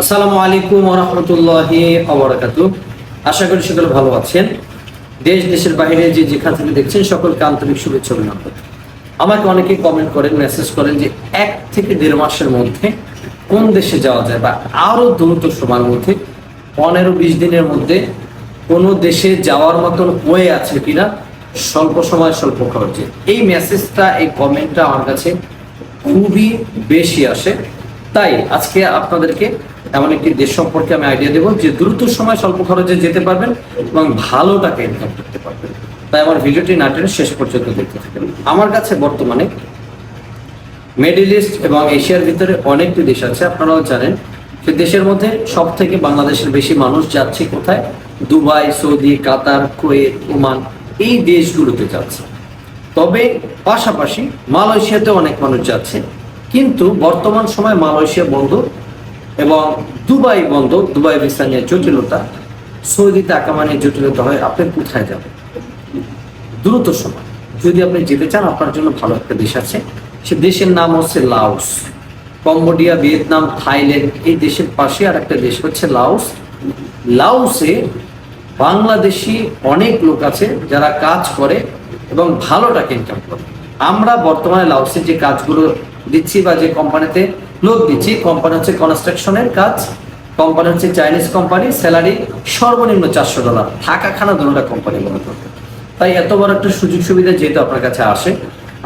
আসসালামু আলাইকুম ওয়া রাহমাতুল্লাহি ওয়া বারাকাতুহু। আশা করি সকলে ভালো আছেন। দেশ দেশের বাইরে যে যেখান থেকে দেখছেন সকলকে আন্তরিক শুভেচ্ছা অভিনন্দন। আমাকে অনেকে কমেন্ট করেন, মেসেজ করেন যে 1 থেকে 1.5 মাসের মধ্যে কোন দেশে যাওয়া যায় বা আরো দ্রুত সময়ের মধ্যে 15-20 দিনের মধ্যে কোনো দেশে যাওয়ার মতন ওয়ে আছে কিনা স্বল্প সময় স্বল্প খরচে। এই মেসেজটা, এই কমেন্টটা আমার কাছে খুবই বেশি আসে। তাই আজকে আপনাদেরকে এমন একটি দেশ সম্পর্কে আমি আইডিয়া দেবো যে দ্রুত সময় স্বল্প খরচে যেতে পারবেন এবং ভালো টাকা ইনকাম করতে পারবেন। তাই আমার ভিডিওটি না টেনে শেষ পর্যন্ত দেখতে থাকেন। আমার কাছে বর্তমানে মিডল ইস্ট এবং এশিয়ার ভিতরে অনেকটি দেশ আছে, আপনারাও জানেন। সেই দেশের মধ্যে সব থেকে বাংলাদেশের বেশি মানুষ যাচ্ছে কোথায়? দুবাই, সৌদি, কাতার, কুয়েত, ওমান, এই দেশগুলোতে যাচ্ছে। তবে পাশাপাশি মালয়েশিয়াতে অনেক মানুষ যাচ্ছে, কিন্তু বর্তমান সময় মালয়েশিয়া বন্ধ এবং দুবাই বন্ধ। দুবাই ভিসা নিয়ে জটিলতা, সৌদিতে আকামা নিয়ে জটিলতা হয়। আপনি কোথায় যাবেন দ্রুত সময়? যদি আপনি যেতে চান, আপনার জন্য ভালো একটা দেশ আছে। সে দেশের নাম হচ্ছে লাওস। কম্বোডিয়া, ভিয়েতনাম, থাইল্যান্ড, এই দেশের পাশে আর একটা দেশ হচ্ছে লাওস। লাওসে বাংলাদেশি অনেক লোক আছে যারা কাজ করে এবং ভালো টাকা ইনকাম করে। আমরা বর্তমানে লাওসের যে কাজগুলো দিচ্ছি বা যে কোম্পানিতে লোক দিচ্ছি, কোম্পানি হচ্ছে কনস্ট্রাকশনের কাজ, কোম্পানি হচ্ছে চাইনিজ কোম্পানি, স্যালারি সর্বনিম্ন $400, থাকা খানা দুটোটা কোম্পানি মনে করতে। তাই এত বড় একটা সুযোগ সুবিধা যেহেতু আপনার কাছে আসে,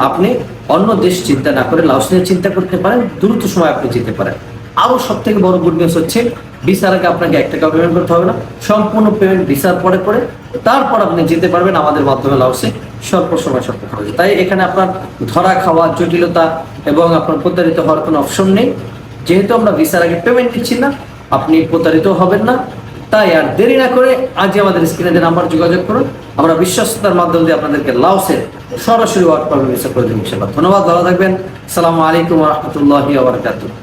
আপনি অন্য দেশ চিন্তা না করে লাওস নিয়ে চিন্তা করতে পারেন। দ্রুত সময় আপনি যেতে পারেন। আরও সব থেকে বড় গুড নিউজ হচ্ছে, ভিসার আগে আপনাকে 1 টাকা পেমেন্ট করতে হবে না, সম্পূর্ণ পেমেন্ট ভিসার পরে পরে তারপর আপনি যেতে পারবেন আমাদের মাধ্যমে লাওসে স্বল্প সময় স্বল্প খরচে। তাই এখানে আপনার ধরা খাওয়া, জটিলতা এবং আপনার প্রতারিত হওয়ার কোনো অপশন নেই। যেহেতু আমরা ভিসার আগে পেমেন্ট দিচ্ছি না, আপনি প্রতারিত হবেন না। তাই আর দেরি না করে আজই আমাদের স্ক্রিনে যে নাম্বার যোগাযোগ করুন। আমরা বিশ্বস্ততার মাধ্যম দিয়ে আপনাদেরকে লাওসের সরাসরি ওয়ার্ক পারমিট ভিসা করে দিন ইনশাআল্লাহ। ধন্যবাদ, ভালো থাকবেন। আসসালামু আলাইকুম ওয়া রাহমাতুল্লাহি ওয়া বারাকাতুহু।